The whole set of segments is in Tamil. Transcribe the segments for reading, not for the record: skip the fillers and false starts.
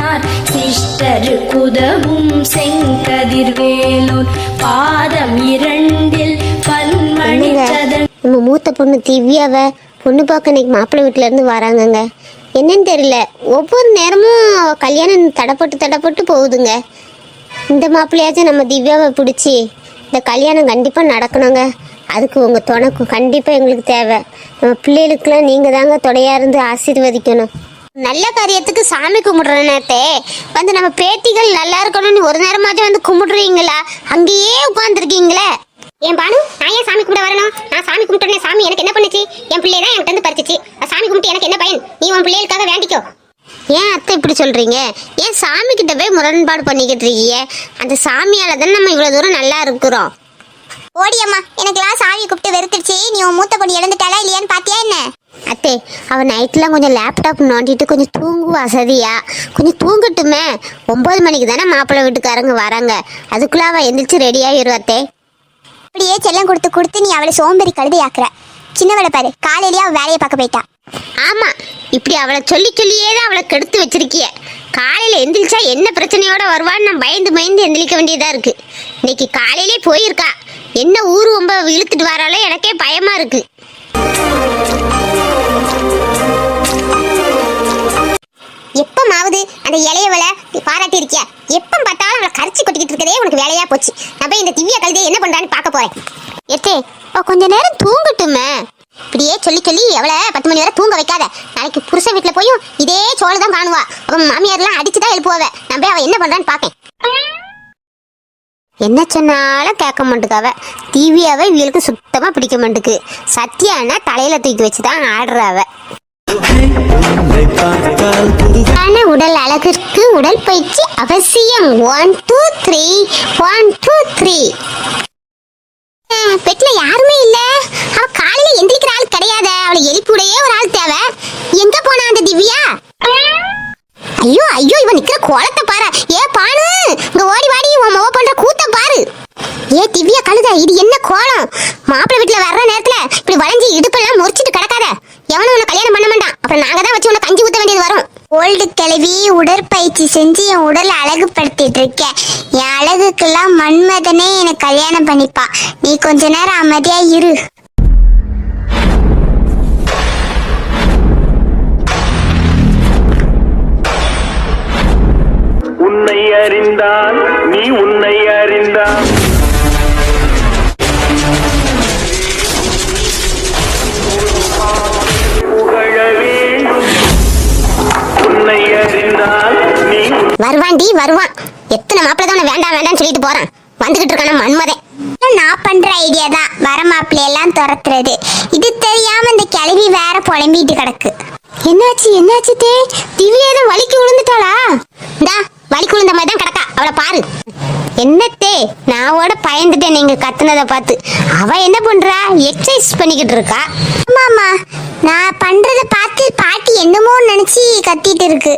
சொன்னார். சிஷ்டருக்குதவும் செங்கதிர்வேலோன் பாதம் 2 பன்மணி சதன். நம்ம மூத்த பொண்ணு திவ்யாவை பொண்ணு பார்க்க இன்னைக்கு மாப்பிள்ளை வீட்டுல இருந்து வராங்கங்க. என்னன்னு தெரியல, ஒவ்வொரு நேரமும் கல்யாணம் தடப்பட்டு போகுதுங்க. இந்த மாப்பிள்ளையாச்சும் நம்ம திவ்யாவை பிடிச்சி இந்த கல்யாணம் கண்டிப்பாக நடக்கணுங்க. அதுக்கு உங்கள் துணைக்கு கண்டிப்பாக எங்களுக்கு தேவை. நம்ம பிள்ளைகளுக்கெல்லாம் நீங்கள் தாங்க துணையாக இருந்து ஆசீர்வதிக்கணும். நல்ல காரியத்துக்கு சாமி கும்பிடுற நேரத்தே வந்து நம்ம பேத்திகள் நல்லா இருக்கணும்னு ஒரு நேரமாச்சும் வந்து கும்பிடுறீங்களா? அங்கேயே உட்காந்துருக்கீங்களே. என் பானு, நான் ஏன் சாமி கும்பிட வரணும்? நான் சாமி கும்பிட்டேன். சாமி எனக்கு என்ன பண்ணுச்சு? என் பிள்ளை தான் என்கிட்ட இருந்து பறிச்சிச்சு. சாமி கும்பிட்டு எனக்கு என்ன பயன்? நீ உன் பிள்ளைகளுக்காக வேண்டிக்கோ. ஏன் அத்தை இப்படி சொல்றீங்க? ஏன் சாமி கிட்ட போய் முரண்பாடு பண்ணிக்கிட்டு இருக்கீங்க? அந்த சாமியால தானே நம்ம இவ்வளவு தூரம் நல்லா இருக்கிறோம். ஓடியம்மா, எனக்குலாம் சாமி கூப்பிட்டு வெறுத்துருச்சு. நீ உன் மூத்த பொண்ணு இழந்துட்டாளா இல்லையான்னு பாத்தியா என்ன? அத்தே, அவன் நைட்லாம் கொஞ்சம் லேப்டாப் நோண்டிட்டு கொஞ்சம் தூங்குவா. வசதியா கொஞ்சம் தூங்கட்டுமே. 9 மணிக்கு தானே மாப்பிள்ளை வீட்டுக்காரங்க வராங்க. அதுக்குள்ள அவள் எந்திரிச்சு ரெடி ஆகிடுவாத்தே. அப்படியே செல்லம் கொடுத்து நீ அவளை சோம்பேறி கழுதை ஆக்குற. சின்னவளை பாரு, காலையிலேயே அவள் வேலையை பார்க்க போயிட்டா. ஆமா, இப்படி அவளை சொல்லியே தான் அவளை கெடுத்து வச்சிருக்கிய. காலையில எந்திரிச்சா என்ன பிரச்சனையோட வருவான்னு நான் பயந்து எந்திரிக்க வேண்டியதா இருக்கு. இன்னைக்கு காலையிலே போயிருக்கா. என்ன ஊரு ரொம்ப இழுத்துட்டு வராளோ எனக்கே பயமா இருக்கு. எப்பமாவது அந்த இளையவளை பாராட்டி இருக்கியா? எப்ப பார்த்தாலும் அவளை கரைச்சி கொட்டிக்கிட்டு இருக்கதே உனக்கு வேலையா போச்சு. நான் போய் இந்த திவ்யா கழுதையை என்ன பண்றான்னு பார்க்க போறேன். எத்தே, கொஞ்ச நேரம் தூங்கட்டுமே. இப்படியே சொல்லி அவளை 10 மணி வரை தூங்க வைக்காத. நாளைக்கு புருஷ வீட்டுல போயும் இதே சோழு தான் காணுவா. அவன் மாமியார்லாம் அடிச்சுதான் எழுப்புவாவ. நான் போய் அவ என்ன பண்றான்னு பாக்கேன். என்ன சொன்னாலும் கேட்க மாட்டுக்காவ. திவ்யாவை இவளுக்கு சுத்தமா பிடிக்க மாட்டுக்கு. சத்யானா தலையில தூக்கி வச்சுதான் ஆடுறாவ. உடல் அழகிற்கு உடல் பயிற்சி அவசியம். 1 2 3 1 2 3. பெட்ல யாருமே இல்ல. அவ காலையில எந்திரிக்கிற ஆள் கிடையாது. அவளை எழுப்பியுடையே ஒரு ஆள் தேவை. எங்க போனா அந்த திவ்யா? ஐயோ இவன் நிக்கிற கோலத்தை பாரு. ஏ பானு, இங்க ஓடி வாடி, உன் மொவ பண்ற கூத்த பாரு. ஏ திவ்யா கழுத, இது என்ன கோலம்? மாப்பிள்ளை வீட்டுல வர்ற நேரத்துல இப்படி வளைஞ்சி இடுப்பெல்லாம் முறிச்சிட்டு கிடக்காத. எவனும் உன்னை கல்யாணம் பண்ண மாட்டான். அப்புறம் நாங்க தான் வச்சு உன்னை கஞ்சி ஊத்த வேண்டியது வரும். ஓல்டு கிளவி, உடற்பயிற்சி செஞ்சு என் உடலை அழகுபடுத்திட்டு இருக்கேன். என் அழகுக்கெல்லாம் மன்மதனே எனக்கு கல்யாணம் பண்ணிப்பா. நீ கொஞ்ச நேரம் அமைதியா இரு. உன்னை அறிந்தால் நீ உன்னை அறிந்தால் வருவான். எத்தனை மாப்பிள்ளை தான் வேண்டாம் சொல்லிட்டு போறான். வந்துகிட்டு இருக்கான மன்மதன். நான் பண்ற ஐடியா தான் வர மாப்பிள்ளையெல்லாம் துரத்துறது. இது தெரியாம இந்த கிளவி வேற புலம்பிட்டு கிடக்கு. என்னாச்சு தே? திவ்யா தான் வலிக்கு விழுந்துட்டாளா? இந்தா வலிக்கு விழுந்த மாதிரி தான் கிடக்கா. அவளை பாரு. என்னத்தே, நான் பயந்துட்டேன் நீங்க கத்துனதை பார்த்து. அவ என்ன பண்றா? எக்ஸசைஸ் பண்ணிக்கிட்டு இருக்கா. ஆமாமா, நான் பண்றத பார்த்து பாட்டி என்னமோ நினைச்சு கத்திட்டு இருக்கு.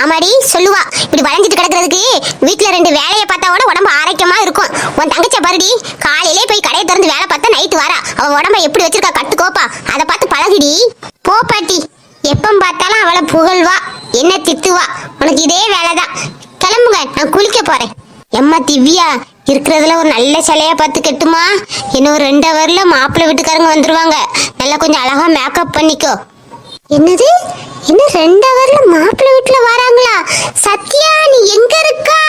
ஆமாடி, சொல்லுவா. இப்படி வளைஞ்சிட்டு கிடக்கிறதுக்கு வீட்டுல 2 வேலையை பார்த்தா உடம்பு ஆரோக்கியமா இருக்கும். உன் தங்கச்ச பாருடி, காலையிலே போய் கடையை திறந்து வேலை பார்த்தா நைட்டு வரா. அவ உடம்ப எப்படி வச்சிருக்கா கத்துக்கோப்பா. அதை பார்த்து பழகிடி. போ பாட்டி, எப்ப பார்த்தாலும் அவளை புகழ்வா, என்ன திட்டுவா. உனக்கு இதே வேலைதான். கிளம்புங்க, நான் குளிக்க போறேன். எம்மா திவ்யா, இருக்கிறதுல ஒரு நல்ல சிலையா பார்த்து கட்டுமா. இன்னும் ஒரு 2 ஹவர்ல மாப்பிள்ளை வீட்டுக்காரங்க வந்துருவாங்க. நல்லா கொஞ்சம் அழகா மேக்கப் பண்ணிக்கோ. என்னது? இன்னும் 2 ஹவர்ல மாப்பிள்ளை வீட்டுல வராங்களா? சத்யா, நீ எங்க இருக்கா?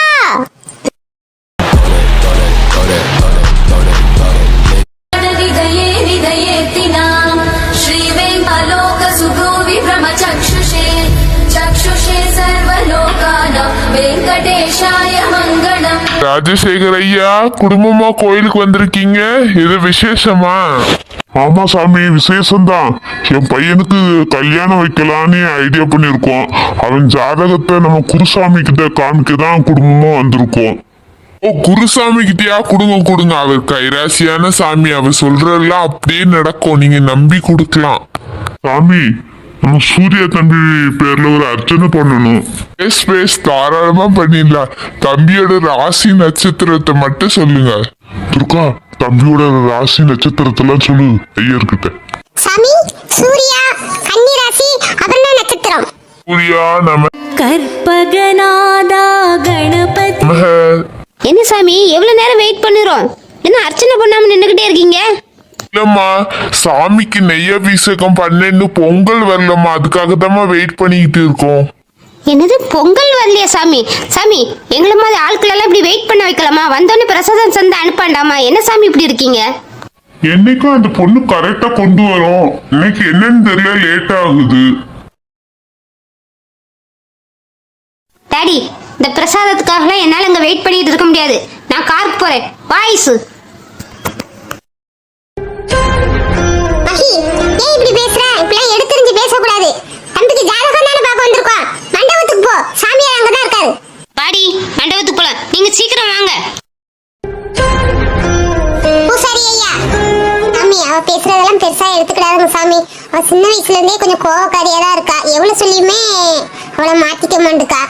ராஜசேகர் ஐயா, குடும்பமா கோயிலுக்கு வந்திருக்கீங்க. இது விசேஷமா? ஆமா சாமி, விசேஷம்தான். என் பையனுக்கு கல்யாணம் வைக்கலான்னு ஐடியா பண்ணிருக்கோம். அவன் ஜாதகத்தை நம்ம குருசாமி கிட்ட காமிக்கதான் குடும்பமா வந்திருக்கோம். ஓ, குருசாமி கிட்டயா? கொடுங்க. அவர் கைராசியான சாமி. அவர் சொல்றதெல்லாம் அப்படியே நடக்கும். நீங்க நம்பி கொடுக்கலாம். சாமி, நம்ம சூர்யா தம்பி பேர்ல ஒரு அர்ச்சனை பண்ணணும். பேஸ் தாராளமா பண்ணிடலாம். தம்பியோட ராசி நட்சத்திரத்தை மட்டும் சொல்லுங்க. துர்கா, தம்பியோட ராசி நட்சத்திரத்தெல்லாம் சொல்லு ஐயர்கிட்ட. சாமி, சூர்யா கன்னி ராசி, அபர்ணா நட்சத்திரம். சூர்யா நம்ம கற்பகநாதா கணபதி. என்ன சாமி எவ்வளவு நேரம் வெயிட் பண்ணுறோம்? என்ன அர்ச்சனை பண்ணாம நின்றுகிட்டே இருக்கீங்க? இல்லம்மா, சாமிக்கு நெய் அபிஷேகம் பண்ணேன்னு பொங்கல் வரலம்மா, அதுக்காக தாம்மா வெயிட் பண்ணிக்கிட்டு இருக்கோம். என்னது பொங்கல் வரலையா சாமி? சாமி எங்களை மாதிரி ஆட்கள் எல்லாம் இப்படி வெயிட் பண்ண வைக்கலாமா? வந்தோடனே பிரசாதம் சந்தை அனுப்பாண்டாமா? என்ன சாமி இப்படி இருக்கீங்க? என்னைக்கும் அந்த பொண்ணு கரெக்டா கொண்டு வரும், இன்னைக்கு என்னன்னு தெரியல, லேட் ஆகுது. டாடி, இந்த பிரசாதத்துக்காகலாம் என்னால் இங்கே வெயிட் பண்ணிட்டு இருக்க முடியாது. நான் காருக்கு போறேன். வாய்ஸ் ஏன் இப்படி பேசுற? இப்பெல்லாம் எடுத்துரிஞ்சு பேசக்கூடாது. தம்பிக்கு ஜாதகம் தானே பார்க்க வந்திருக்கோம். மண்டபத்துக்கு போ, சாமியார் அங்கதான் இருக்காரு. பாடி மண்டபத்துக்கு போலாம். நீங்க சீக்கிரம் வாங்க. பூசாரி ஐயா, சாமி அவ பேசுறதெல்லாம் பெருசா எடுத்துக்கிடாதுங்க சாமி. அவ சின்ன வயசுல இருந்தே கொஞ்சம் கோவக்காரியா தான் இருக்கா. எவ்வளவு சொல்லியுமே அவளை மாத்திக்க மாட்டுக்கா.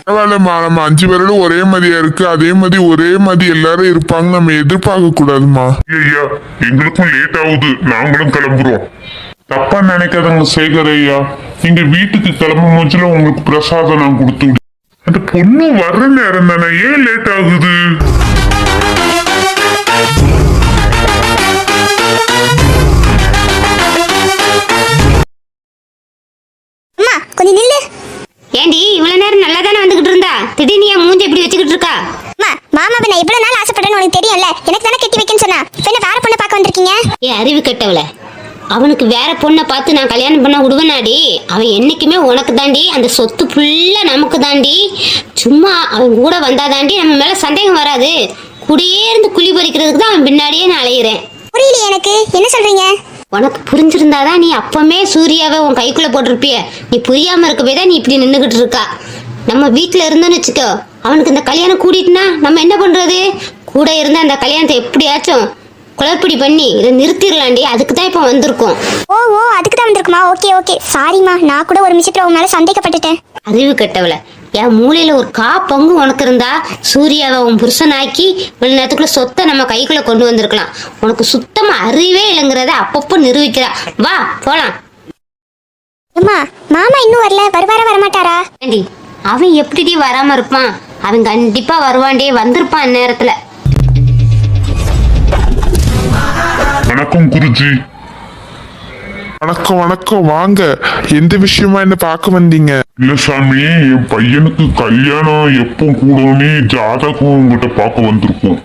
பரவாயில்லம்மா, நம்ம 5 பேரும் ஒரே மாதிரியா இருக்கு, அதே மாதிரி ஒரே மாதிரி எல்லாரும் இருப்பாங்க, நம்ம எதிர்பார்க்க கூடாதுமா. ஐயா, எங்களுக்கும் லேட் ஆகுது, நாங்களும் கிளம்புறோம். தப்பா நினைக்காதங்க சேகர் ஐயா, நீங்க வீட்டுக்கு கிளம்பும் போதுல உங்களுக்கு பிரசாதம் நான் கொடுத்து விடு. அந்த பொண்ணு வர்ற நேரம் தானே, ஏன் லேட் ஆகுது? அம்மா கொஞ்சம் நில்லு. ஏண்டி இவ்வளவு நேரம் நல்லா தானே வந்துகிட்டு இருந்தா, திடீர்னு என் மூஞ்சி இப்படி வச்சுக்கிட்டு இருக்கா? அம்மா மாமாவை நான் இவ்வளவு நாள் ஆசைப்பட்டேன்னு உனக்கு தெரியும்ல. எனக்கு தானே கட்டி வைக்கன்னு சொன்னா. இப்ப என்ன வேற பொண்ணை பார்க்க வந்திருக்கீங்க? ஏ அறிவு கட்டவள, அவனுக்கு வேற பொண்ணை பார்த்து நான் கல்யாணம் பண்ண விடுவேனாடி? அவன் என்னைக்குமே உனக்கு தாண்டி, அந்த சொத்து ஃபுல்லா நமக்கு தாண்டி. சும்மா அவன் கூட வந்தாதாண்டி நம்ம மேல சந்தேகம் வராது. கூடயே இருந்து குழி பறிக்கிறதுக்கு தான் அவன் பின்னாடியே நான் அலையிறேன். புரியல எனக்கு, என்ன சொல்றீங்க? உனக்கு புரிஞ்சிருந்தாதான் நீ அப்பமே சூர்யாவை உன் கைக்குள்ள போட்டிருப்பிய. நீ புரியாம இருக்க போய் தான் நீ இப்படி நின்றுகிட்டு இருக்கா. நம்ம வீட்டுல இருந்தோன்னு வச்சுக்கோ, அவனுக்கு இந்த கல்யாணம் கூட்டிட்டுனா நம்ம என்ன பண்றது? கூட இருந்த அந்த கல்யாணத்தை எப்படியாச்சும் குழப்படி பண்ணி இதை நிறுத்திடலாண்டி. அதுக்கு தான் இப்போ வந்திருக்கோம். ஓ ஓ அதுக்கு தான் வந்திருக்குமா? ஓகே ஓகே, சாரிம்மா. நான் கூட ஒரு நிமிஷத்துல உன் மேல சந்தேகப்பட்டுட்டேன். அறிவு கட்டவள, என் மூளையில ஒரு பங்கு உனக்கு இருந்தா சூர்யாவை உன் புருஷனாக்கி இவ்வளவு நேரத்துக்குள்ள சொத்தை நம்ம கைக்குள்ள கொண்டு வந்திருக்கலாம். உனக்கு சுத்தமா அறிவே இல்லைங்கிறத அப்பப்போ நிரூபிக்கிறா. வா போலாம். அம்மா மாமா இன்னும் வரல, வருவாரா வரமாட்டாரா? ஏண்டி அவன் எப்படி வராம இருப்பான்? அவன் கண்டிப்பா வருவான்டே, வந்திருப்பான் அந்நேரத்துல. வணக்கம் குருஜி. வணக்கம் வணக்கம், வாங்க. எந்த விஷயமா என்ன பார்க்க வந்தீங்க? இல்ல சாமி, என் பையனுக்கு கல்யாணம் எப்போ கூடனே ஜாதகம் உங்ககிட்ட பார்க்க வந்திருக்கோம்.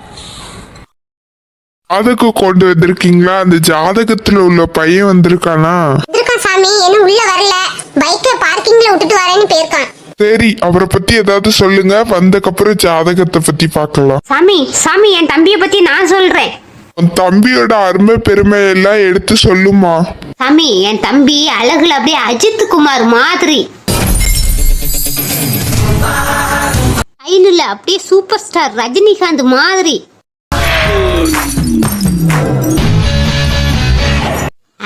ஜாதகம் கொண்டு வந்திருக்கீங்களா? அந்த ஜாதகத்துல உள்ள பையன் வந்திருக்கானா? இருக்கான் சாமி, என்ன உள்ள வரல. பைக்கை பார்க்கிங்ல விட்டுட்டு வரேன்னு போயிருக்கான். சரி, அவரை பத்தி ஏதாவது சொல்லுங்க, வந்தக்கப்புறம் ஜாதகத்தை பத்தி பார்க்கலாம். சாமி சாமி, என் தம்பியை பத்தி நான் சொல்றேன். உன் தம்பியோட அருமை பெருமை எல்லாம் எடுத்து சொல்லுமா. சாமி, என் தம்பி அழகுல அப்படியே அஜித் குமார் மாதிரி, ஐனுல அப்படியே சூப்பர் ஸ்டார் ரஜினிகாந்த் மாதிரி,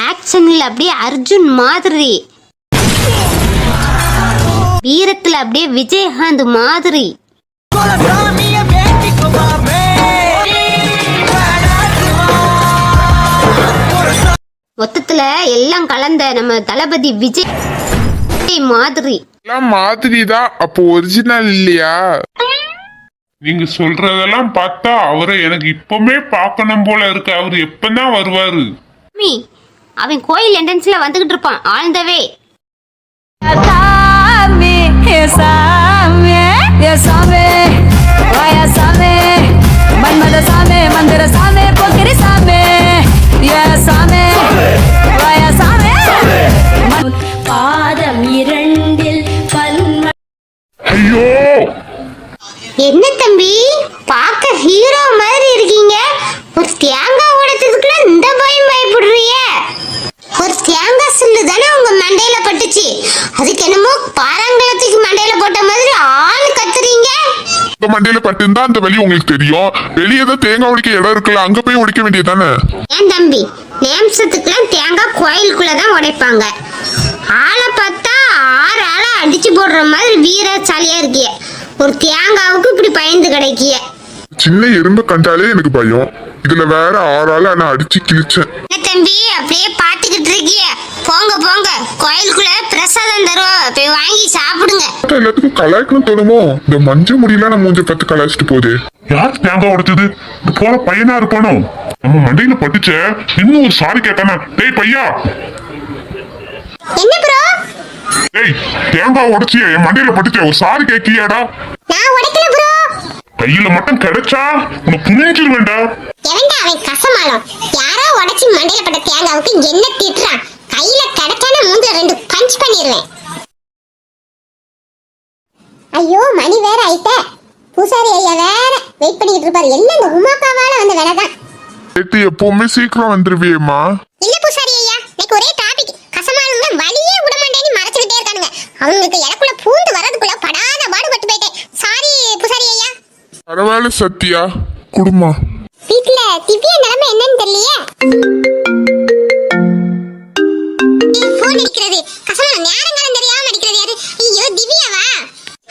ஆக்ஷன்ல அப்படியே அர்ஜுன் மாதிரி, வீரத்துல அப்படியே விஜயகாந்த் மாதிரி, மொத்தத்துல எல்லாம் கலந்த நம்ம தளபதி விஜய் மாதிரி. எல்லாம் மாதிரி தான், அப்போ ஒரிஜினல் இல்லையா? நீங்க சொல்றதெல்லாம் பார்த்தா அவரை எனக்கு இப்பவுமே பார்க்கணும் போல இருக்கு. அவரு எப்பதான் வருவாரு? சாமி, அவன் கோயில் என்ட்ரன்ஸ்ல வந்துகிட்டு இருப்பான் ஆழ்ந்தவே. பாதம் 2 பன்ம. ஐயோ, என்ன தம்பி, பார்க்க ஹீரோ மாதிரி இருக்கீங்க. ஒரு தேங்காய் உடைச்சதுக்குள்ள இந்த பயம் பயப்படுறிய? ஒரு தேங்காய் சில்லு தானே உங்க மண்டையில பட்டுச்சு, அதுக்கு என்னமோ பாறாங்கலத்துக்கு மண்டையில போட்ட மாதிரி ஆள் கத்துறீங்க. இந்த மண்டையில பட்டுந்தா அந்த வழி உங்களுக்கு தெரியும். வெளியே தான் தேங்காய் உடைக்க இடம் இருக்குல்ல, அங்க போய் உடைக்க வேண்டியதானே? ஏன் தம்பி, நேம்சத்துக்குலாம் தேங்காய் கோயிலுக்குள்ளதான் உடைப்பாங்க. ஆளை பார்த்தா 6 ஆளை அடிச்சு போடுற மாதிரி வீரசாலியா இருக்கிய. ஒரு தேங்காவுக்கு இப்படி பயந்து கிடைக்கிய. சின்ன எறும்பு கண்டாலே எனக்கு பயம், இதுல வேற 6 ஆளை நான் அடிச்சு கிழிச்சேன். என்ன தம்பி அப்படியே பாத்துக்கிட்டு இருக்கிய? போ போங்க போங்க, கோயிலுக்குள்ள பிரசாதம் தருவோம், போய் வாங்கி சாப்பிடுங்க. எல்லாத்துக்கும் கலாய்க்கணும் தோணுமோ? இந்த மஞ்சள் முடியெல்லாம் நம்ம மூஞ்ச பத்து கலாய்ச்சிட்டு போகுது. யார் தேங்காய் உடைச்சது? இது போல பையனா இருப்பானோ? நம்ம மண்டையில பட்டுச்ச இன்னும் ஒரு சாரி கேட்டானா? டேய் பையா, என்ன ப்ரோ? டேய் தேங்காய் உடைச்சிய என் மண்டையில பட்டுச்ச ஒரு சாரி கேட்கலையாடா? நான் உடைக்கல ப்ரோ. கையில மட்டும் கிடைச்சா உனக்கு புரிஞ்சிருவேண்டா. எவன்டா அவன் கசமாலம்? யாரோ உடைச்சி மண்டையில பட்ட தேங்காவுக்கு என்ன திட்டுறான்? கையில கிடைச்சான மூஞ்ச 2 பஞ்ச் பண்ணிடுவேன். ஐயோ மணி வேற ஆயிட்ட. பூசாரி ஐயா வேற வெயிட் பண்ணிட்டு இருப்பாரு. எல்லாம் இந்த உமாக்காவால வந்த வேலைதான். நேத்து எப்பவுமே சீக்கிரம் வந்துருவியேம்மா. இல்ல பூசாரி ஐயா, எனக்கு ஒரே டாபிக். கசமாலுங்க வழியே விடமாட்டேன்னு மறைச்சுக்கிட்டே இருக்கானுங்க. அவங்களுக்கு எனக்குள்ள பூந்து வரதுக்குள்ள படாத பாடுபட்டு போயிட்டேன். சாரி பூசாரி ஐயா. பரவாயில்ல சத்யா, குடுமா. வீட்டுல திவ்யா நிலைமை என்னன்னு தெரியலையே. போன் அடிக்கிறது. கசமான நேரங்காலம் தெரியாம அடிக்கிறது யாரு? ஐயோ திவ்யாவா?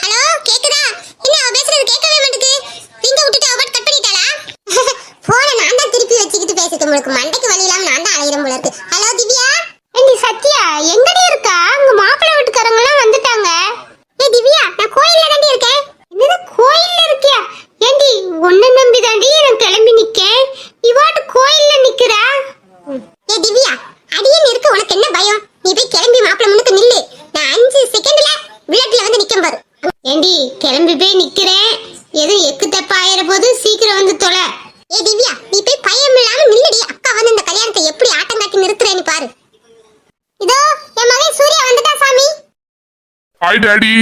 ஹலோ கேக்குதா? என்ன அவ பேசுறது கேட்கவே மாட்டேங்குது. ரிங்க விட்டுட்டு அவ கட் பண்ணிட்டாளா? போனை நான் தான் திருப்பி வச்சுக்கிட்டு பேசிட்டு உங்களுக்கு மண்டைக்கு வலி இல்லாம நான் தான் அலையிறேன் போல இருக்கு. ஹலோ திவ்யா. ஏண்டி சத்யா எங்கடி இருக்கா? உங்க மாப்பிள்ளை வீட்டுக்காரங்க எல்லாம் வந்துட்டாங்க. ஏய் திவ்யா, நான் கோயில்ல தாண்டி இருக்கேன். என்னது கோயில்ல இருக்கியா? ஏண்டி உன்னை நம்பி தாண்டி நான் கிளம்பி நிக்கேன். இவாட்டு கோயில்ல நிக்கிறா. ஏய் திவ்யா, அடியேன் இருக்கு, உனக்கு என்ன பயம்? நீ போய் கிளம்பி மாப்பிள்ளை முன்னுக்கு நில்லு. நான் 5 செகண்ட்ல விளையாட்டுல வந்து நிக்கம் பாரு. ஏண்டி கிளம்பி போய் நிக்கிறேன். எதுவும் எக்கு தப்பா ஆயிர போது சீக்கிரம் வந்து தொலை. ஏய் திவ்யா, நீ போய் பயம் இல்லாம நில்லுடி. அக்கா வந்து இந்த கல்யாணத்தை எப்படி ஆட்டம் காட்டி நிறுத்துறேன்னு பாரு. இதோ என் மகன் சூர்யா வந்துட்டா சாமி. Hi daddy.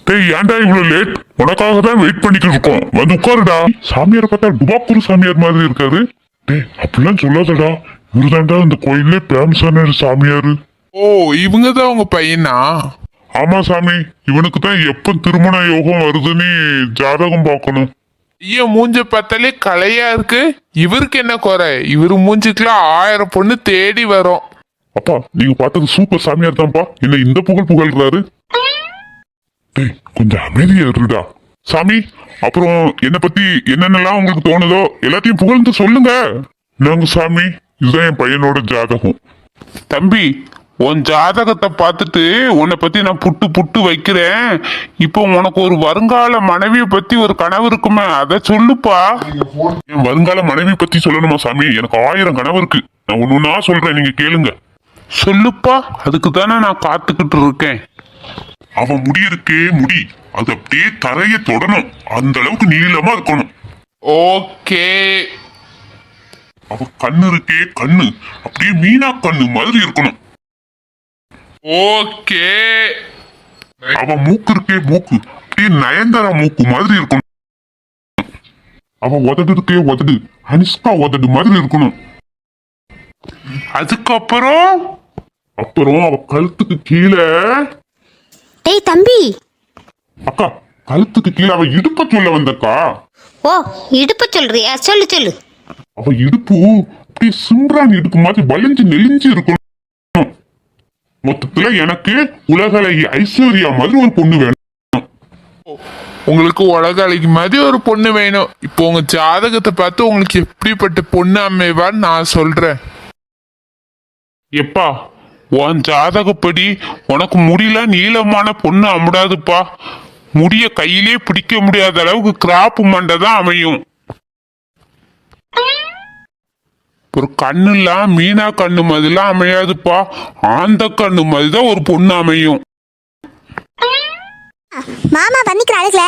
டேய் ஏன்டா இவ்வளவு லேட்? உனக்காக தான் வெயிட் பண்ணிட்டு இருக்கோம். வந்து உட்காருடா. சாமியார் பார்த்தா டுபாக்கூர் சாமியார் மாதிரி இருக்காரு. டேய் அப்படிலாம் சொல்லாதடா. இவருதான்டா இந்த கோயிலே பேமஸான சாமியாரு. ஓ, இவங்க தான் உங்க பையனா? ஆமா சாமி, இவனுக்கு தான் எப்ப திருமண யோகம் வருதுன்னு ஜாதகம் பார்க்கணும். ஐயா மூஞ்ச பார்த்தாலே கலையா இருக்கு. இவருக்கு என்ன குறை? இவரு மூஞ்சுக்குலாம் 1000 பொண்ணு தேடி வரும். அப்பா நீங்க பார்த்தது சூப்பர் சாமியார் தான்ப்பா. என்ன இந்த புகழ்றாரு? டேய் கொஞ்சம் அமைதியா இருடா. சாமி அப்புறம் என்ன பத்தி என்னென்னலாம் உங்களுக்கு தோணுதோ எல்லாத்தையும் புகழ்ந்து சொல்லுங்க. நாங்க சாமி, இதுதான் என் பையனோட ஜாதகம். தம்பி, உன் ஜாதகத்தை பார்த்துட்டு உன்னை பத்தி நான் புட்டு புட்டு வைக்கிறேன். இப்போ உனக்கு ஒரு வருங்கால மனைவியை பத்தி ஒரு கனவு இருக்குமே, அதை சொல்லுப்பா. என் வருங்கால மனைவி பத்தி சொல்லணுமா சாமி? எனக்கு 1000 கனவு இருக்கு. நான் ஒண்ணுன்னா சொல்றேன், நீங்க கேளுங்க. சொல்லுப்பா, அதுக்கு தானே நான் காத்துக்கிட்டு இருக்கேன். அவன் முடி இருக்கே முடி, அது அப்படியே தரைய தொடணும். அந்த அளவுக்கு நீளமா இருக்கணும். ஓகே. அவ கண்ணு இருக்கே கண்ணு, அப்படியே மீனா கண்ணு மாதிரி இருக்கணும். ஓகே. அவ மூக்கு இருக்கே மூக்கு, அப்படியே நயன்தாரா மூக்கு மாதிரி இருக்கணும். அவ உதடு இருக்கே உதடு, அனுஷ்கா உதடு மாதிரி இருக்கணும். அதுக்கப்புறம் அப்புறம் அவ கழுத்துக்கு கீழே, டேய் தம்பி. அக்கா கழுத்துக்கு கீழே அவ இடுப்ப சொல்ல வந்தக்கா. ஓ இடுப்பு சொல்றியா? சொல்லு சொல்லு. அவ இடுப்பு அப்படியே சிம்ரான் இடுப்பு மாதிரி வளைஞ்சு நெளிஞ்சு இருக்கணும். மொத்தத்துல எனக்கு உலகளி ஐஸ்வர்யா மாதிரி ஒரு பொண்ணு வேணும். உங்களுக்கு உலக அழகி மாதிரி ஒரு பொண்ணு வேணும். இப்போ உங்க ஜாதகத்தை பார்த்து உங்களுக்கு எப்படிப்பட்ட பொண்ணு அமைவான்னு நான் சொல்றேன். எப்பா, உன் ஜாதகப்படி உனக்கு முடியல நீளமான பொண்ணு அமுடாதுப்பா. முடிய கையிலே பிடிக்க முடியாத அளவுக்கு கிராப்பு மண்டை தான் அமையும். ஒரு கண்ணுலாம் மீனா கண்ணு மாதிரிலாம் அமையாதுப்பா. ஆந்த கண்ணு மாதிரி தான் ஒரு பொண்ணு அமையும். மாமா பண்ணிக்கிற அழகுல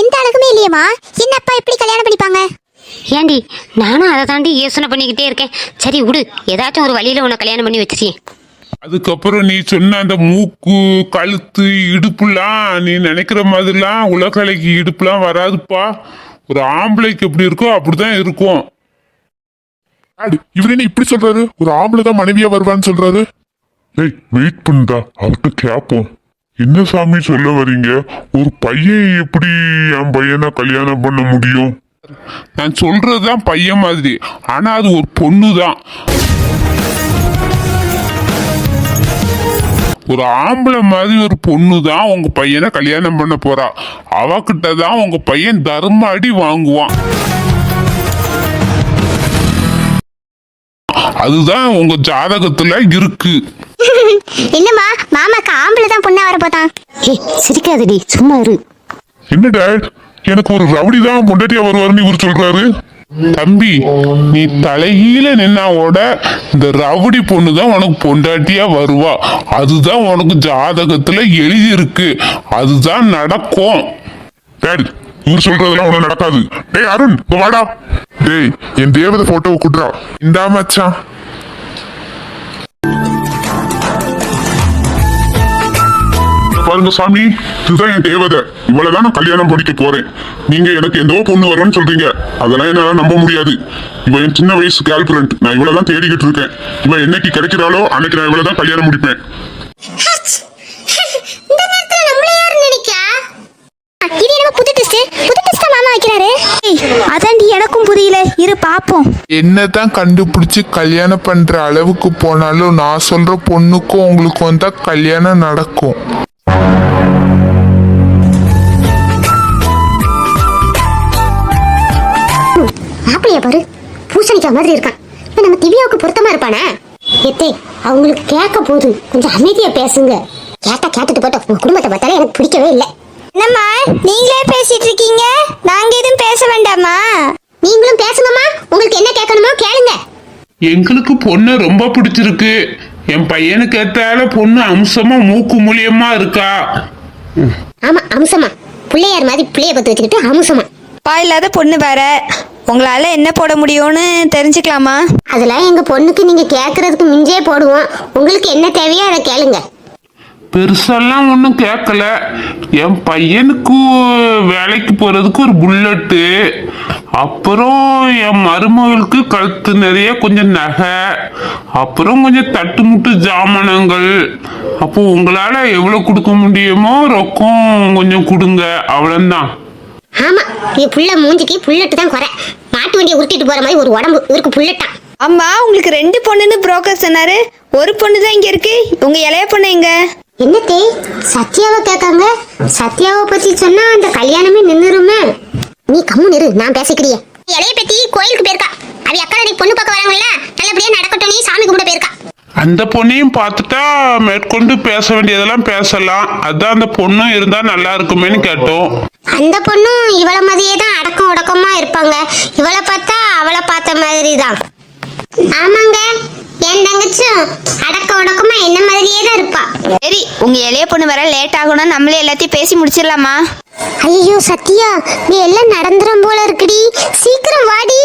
எந்த அழகுமே இல்லையம்மா. என்னப்பா எப்படி கல்யாணம் பண்ணிப்பாங்க? ஏண்டி நானும் அதை தாண்டி யோசனை பண்ணிக்கிட்டே இருக்கேன். சரி விடு, ஏதாச்சும் ஒரு வழியில உன்னை கல்யாணம் பண்ணி வச்சிருக்கேன். அதுக்கப்புறம் நீ சொன்ன அந்த மூக்கு கழுத்து இடுப்புலாம் நீ நினைக்கிற மாதிரிலாம் உலகலைக்கு இடுப்புலாம் வராதுப்பா. ஒரு ஆம்பளைக்கு எப்படி இருக்கோ அப்படிதான் இருக்கும். இவர் என்ன இப்படி சொல்றாரு? ஒரு ஆம்பளை தான் மனைவியா வருவான்னு சொல்றாரு. ஏய் வெயிட் பண்ணுடா, அவர்கிட்ட கேப்போம். என்ன சாமி சொல்ல வரீங்க? ஒரு பையன் எப்படி என் பையனை கல்யாணம் பண்ண முடியும்? நான் சொல்றதுதான் பையன் மாதிரி, ஆனா அது ஒரு பொண்ணு தான். ஒரு ஆம்பளை மாதிரி ஒரு பொண்ணு தான் உங்க பையனை கல்யாணம் பண்ண போறா. அவகிட்ட தான் உங்க பையன் தர்ம அடி வாங்குவான். அதுதான் உங்க ஜாதகத்துல இருக்கு. இல்லம்மா, மாமாக்கு ஆம்பளை தான் பொண்ணா வரப்போதான். சிரிக்காதடி, சும்மா இரு. என்ன டேட், எனக்கு ஒரு ரவுடி தான் பொண்டாட்டியா வருவாருன்னு இவர் சொல்றாரு. தம்பி, நீ தலைகீழ நின்னாவோட இந்த ரவுடி பொண்ணு தான் உனக்கு பொண்டாட்டியா வருவா. அதுதான் உனக்கு ஜாதகத்துல எழுதி இருக்கு, அதுதான் நடக்கும். டேட், இவர் சொல்றதெல்லாம் ஒண்ணும் நடக்காது. டேய் அருண், இங்க வாடா. டேய், என் தேவதை போட்டோவை குடுறா. இந்தா மச்சான். பாருங்க சாமி, இதுதான் என் தேவதை. இவ்வளவுதான் நான் கல்யாணம் படிக்க போறேன். நீங்க எனக்கு எந்தோ பொண்ணு வரணும்னு சொல்றீங்க, அதெல்லாம் என்னால நம்ப முடியாது. இவ என் சின்ன வயசு கேர்ள்ஃப்ரெண்ட். நான் இவ்வளவுதான் தேடிக்கிட்டு இருக்கேன். இவ என்னைக்கு கிடைக்கிறாளோ அன்னைக்கு நான் இவ்வளவுதான் கல்யாணம் முடிப்பேன். இந்த நேரத்துல நம்மள யாரு நினைக்கா? இது என்ன புது டெஸ்ட் மாமா வைக்கிறாரு? அதாண்டி எனக்கும் புரியல, இரு பாப்போம். என்னதான் கண்டுபிடிச்சு கல்யாணம் பண்ற அளவுக்கு போனாலும் நான் சொல்ற பொண்ணுக்கும் உங்களுக்கும் தான் கல்யாணம் நடக்கும். மாப்பிளைய பாரு, பூசணிக்கா மாதிரி இருக்கான். இப்ப நம்ம திவ்யாவுக்கு பொருத்தமா இருப்பானா? எத்தே, அவங்களுக்கு கேட்க போகுது, கொஞ்சம் அமைதியா பேசுங்க. கேட்டுட்டு போட்ட உங்க குடும்பத்தை பார்த்தாலே எனக்கு பிடிக்கவே இல்லை. என்னம்மா, நீங்களே பேசிட்டு இருக்கீங்க, நாங்க எதுவும் பேச வேண்டாமா? நீங்களும் பேசுங்கம்மா, உங்களுக்கு என்ன கேட்கணுமோ கேளுங்க. எங்களுக்கு பொண்ணு ரொம்ப பிடிச்சிருக்கு. என் பையனுக்கு ஏத்தால பொண்ணு அம்சமா மூக்கு மூலியமா இருக்கா. ஆமா, அம்சமா பிள்ளையார் மாதிரி பிள்ளைய பத்து வச்சுக்கிட்டு அம்சமா. பா இல்லாத பொண்ணு வேற, உங்களால என்ன போட முடியும்னு தெரிஞ்சுக்கலாமா? அதெல்லாம் எங்க பொண்ணுக்கு நீங்க கேட்கறதுக்கு மிஞ்சே போடுவோம். உங்களுக்கு என்ன தேவையோ அதை கேளுங்க. பெருசெல்லாம் ஒன்றும் கேட்கல. என் பையனுக்கு வேலைக்கு போறதுக்கு ஒரு புல்லட்டு, அப்புறம் என் மருமகளுக்கு கழுத்து நிறைய கொஞ்சம் நகை, அப்புறம் கொஞ்சம் தட்டுமுட்டு ஜாமானங்கள். அப்போ உங்களால எவ்வளவு கொடுக்க முடியுமோ ரொக்கம் கொஞ்சம் கொடுங்க, அவ்வளவுதான். ஆமா, இது புள்ள மூஞ்சிக்கு புல்லட்டு தான் குறை. மாட்டு வண்டியை உருட்டிட்டு போற மாதிரி ஒரு உடம்பு இவருக்கு புல்லட்டா. அம்மா, உங்களுக்கு 2 பொண்ணுன்னு புரோக்கர் சொன்னாரு, ஒரு பொண்ணு தான் இங்க இருக்கு. உங்க இளைய பொண்ணு எங்க? என்னத்தே, சத்யாவை கேட்காங்க? சத்யாவை பத்தி சொன்னா அந்த கல்யாணமே நின்னுருமே. நீ கம்முன்னு இரு, நான் பேசிக்கிறியே. இளைய பத்தி கோயிலுக்கு போயிருக்கா. அவ அக்கா நீ பொண்ணு பார்க்க வராங்கல்ல, நல்லபடியா நடக்கட்டும், நீ சாமி கும்பிட போயிருக்கா. அந்த பொண்ணையும் பார்த்துட்டா மேற்கொண்டு பேச வேண்டியதெல்லாம் பேசலாம். அதான் அந்த பொண்ணும் இருந்தா நல்லா இருக்குமேன்னு கேட்டோம். அந்த பொண்ணும் இவள மாதிரியே தான் அடக்கம் உடக்கமா இருப்பாங்க. இவளை பார்த்தா அவளை பார்த்த மாதிரி தான். ஆமாங்க, என் தங்கச்சும் அடக்க உடக்கமா என்ன மாதிரியே தான் இருப்பா. சரி, உங்க இளைய பொண்ணு வர லேட் ஆகணும், நம்மளே எல்லாத்தையும் பேசி முடிச்சிடலாமா? ஐயோ சத்யா, நீ எல்லாம் நடந்துரும் போல இருக்குடி, சீக்கிரம் வாடி.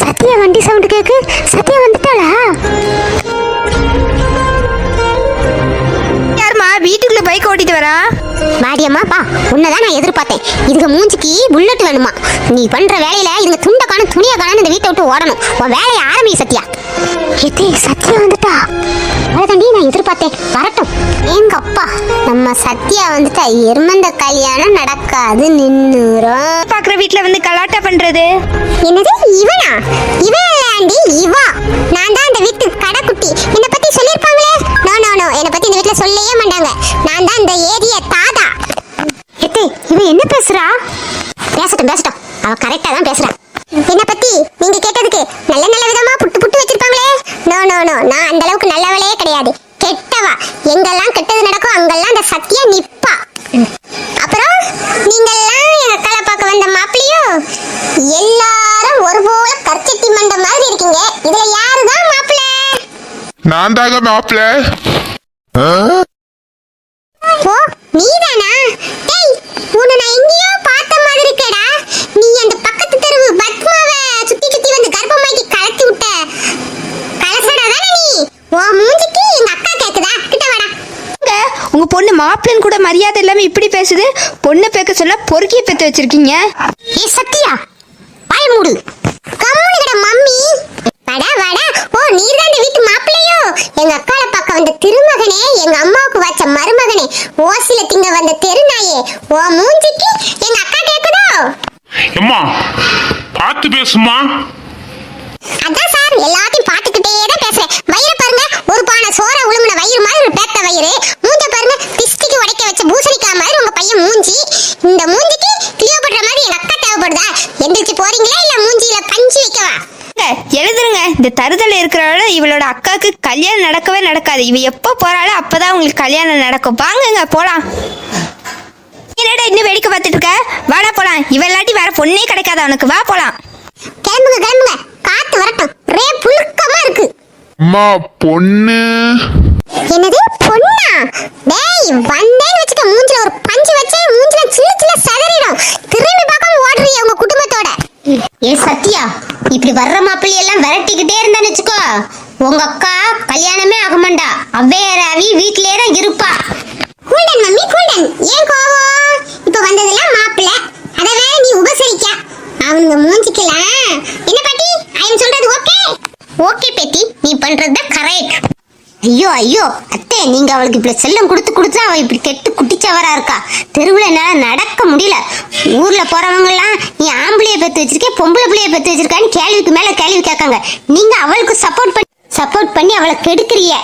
சத்யா வண்டி சவுண்ட் கேக்கு. சத்யா வந்துட்டாளா? யாருமா வீட்டுக்குள்ள பைக் ஓட்டிட்டு வரா? வாடியம்மா பா, உன்னதான் நான் எதிர்பார்த்தேன். இதுக்கு மூஞ்சிக்கு புல்லட் வேணுமா? நீ பண்ற வேலையில இதுங்க துண்ட காணும் துணியா காணும் இந்த வீட்டை விட்டு ஓடணும். உன் வேலையை ஆரம்பி சத்யா. எதே, சத்யா வந்துட்டா. அவ்வளவுதாண்டி நான் எதிர்பார்த்தேன். வரட்டும். எங்க அப்பா, நம்ம சத்யா வந்துட்டா எருமந்த கல்யாணம் நடக்காது, நின்னுரும். பாக்குற வீட்டுல வந்து கலாட்டா பண்றது என்னது, இவனா? இவன் ஆண்டி, இவா. நான் தான் அந்த வீட்டு கடைக்குட்டி. என்னை பத்தி சொல்லிருப்பாங்களே? நோ நோ நோ, என்னை பத்தி இந்த வீட்டுல சொல்லவே மாட்டாங்க. நான் தான் இந்த ஏரிய தாதா. எத்தே, இவன் என்ன பேசுறா? பேசட்டும் பேசட்டும், அவ கரெக்டா தான் பேசுறா. என்னை பத்தி நீங்க கேட்டதுக்கு நல்ல நல்ல விதமா புட்டு புட்டு வச்சிருப்பாங்களே? நோ நோ நோ, நான் அந்த அளவுக்கு நல்லவளே கிடையாது, கெட்டவா. எங்கெல்லாம் கெட்டது நடக்கும் அங்கெல்லாம் அந்த சத்யா நிப்பா. அப்புறம் நீங்கெல்லாம் எங்க அக்கால பார்க்க வந்த மாப்பிள்ளையும் எல்லாரும் ஒரு போல கர்ச்சட்டி மண்ட மாதிரி இருக்கீங்க. இதுல யாருதான் மாப்பிள்ளை? நான் தாங்க மாப்பிள்ள. ஓ, நீதானா? டேய், உன்னை நான் எங்கேயோ பார்த்த மாதிரி இருக்கேடா. நீ அந்த பக்கத்து தெருவு பத்மாவை சுத்தி சுத்தி வந்து கர்ப்பமாக்கி கலத்தி விட்ட கலசடா தானே நீ? ஓ மூஞ்சிக்கு எங்க அக்கா கேக்குதா? கிட்ட வாடா. உங்க பொண்ணு மாப்பிள்ளன் கூட மரியாதை இல்லாம இப்படி பேசுது. பொண்ணை பேக்க சொன்னா பொறுக்கிய பெத்து வச்சிருக்கீங்க. ஏ சத்யா, வாய் மூடு. கம்முனுடா மம்மி. வாடா வாடா. ஓ, நீதான் இந்த வீட்டு மாப்பிள்ளையோ? எங்க அக்கால பார்க்க வந்த திருமகனே, எங்க அம்மாவுக்கு வச்ச மருமகனே, ஓசில திங்க வந்த தெருநாயே, ஓ மூஞ்சிக்கு எங்க அக்கா கேக்குதோ? எம்மா, பார்த்து பேசுமா. அதான் சார், எல்லாத்தையும் பார்த்துக்கிட்டே தான் பேசுறேன். வயிறு பாருங்க, ஒரு பானை சோற உழுமுன வயிறு மாதிரி ஒரு பேத்த வயிறு. மூஞ்ச பாருங்க, திஷ்டிக்கு உடைக்க வச்ச பூசணிக்காய் மாதிரி உங்க பையன் மூஞ்சி. இந்த மூஞ்சிக்கு கிளியோபட்ரா மாதிரி எங்க அக்கா தேவைப்படுதா? எழுதுருங்க. இந்த தருதல இருக்கிறவள இவளோட அக்காவுக்கு கல்யாணம் நடக்கவே நடக்காது. இவ எப்போ போறாளோ அப்பதான் உங்களுக்கு கல்யாணம் நடக்கும். வாங்குங்க போலாம். என்னடா இன்னும் வேடிக்கை பார்த்துட்டு இருக்க? வாடா போலாம். இவளாட்டி வேற பொண்ணே கிடைக்காத உனக்கு. வா போலாம். கிளம்புங்க கிளம்புங்க, காத்து வரட்டும். ஒரே புழுக்கமா இருக்கு. அம்மா பொண்ணு. என்னது பொண்ணா? டேய் வந்தேன்னு வச்சுக்க, மூஞ்சில ஒரு பஞ்சு வச்சே மூஞ்சில சில்லு சில்ல சதறிடும். திரும்பி பார்க்காம ஓடுறீங்க உங்க குடும்பத்தோட. ஏ சத்யா, இப்படி வர்ற மாப்பிள்ளை எல்லாம் விரட்டிக்கிட்டே இருந்தான்னு வச்சுக்கோ, உங்க அக்கா கல்யாணமே ஆக மாட்டா. அவ்வைய ரவி வீட்டிலே தான் இருப்பா. கூண்டன் மம்மி கூண்டன், ஏன் கோவம்? இப்ப வந்ததெல்லாம் மாப்பிள்ள, அத வேற நீ உபசரிக்க. அவனுங்க மூஞ்சிக்கலாம். என்ன பாட்டி, ஐயம் சொல்றது ஓகே? ஓகே பேத்தி, நீ பண்றது கரெக்ட். ஐயோ ஐயோ அத்தை, நீங்க அவளுக்கு இப்படி செல்லம் கொடுத்து கொடுத்து அவ இப்படி கெட்டு குட்டிச்சவரா இருக்கா. தெருவில் என்னால நடக்க முடியல. ஊர்ல போறவங்க எல்லாம் நீ ஆம்பளைய பெத்து வச்சிருக்க, பொம்பளை பிள்ளைய பெத்து வச்சிருக்கான்னு கேள்விக்கு மேல கேள்வி கேட்காங்க. நீங்க அவளுக்கு சப்போர்ட் பண்ணி அவளை கெடுக்கிறீங்க.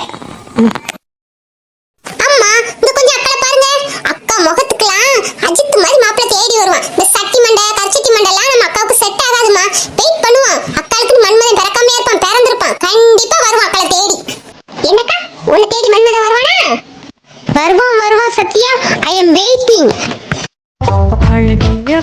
அம்மா இந்த கொஞ்சம் அக்கறை பாருங்க. அக்கா முகத்துக்குலாம் அஜித் மாதிரி மாப்பிள்ள தேடி வருவான். இந்த சட்டி மண்டை கரிச்சட்டி மண்டைலாம் நம்ம அக்காவுக்கு செட் ஆகாதுமா. வெயிட் பண்ணுவான். அக்காளுக்கு மன்மதன் பிறக்காம இருப்பான், பிறந்திருப்பான். கண்டிப்பா வருவான் அக்களை தேடி. என்னக்கா உன்னை தேடி மன்மதன் வருவானா? வருவான் சத்யா, ஐ எம் வெயிட்டிங். அழகிய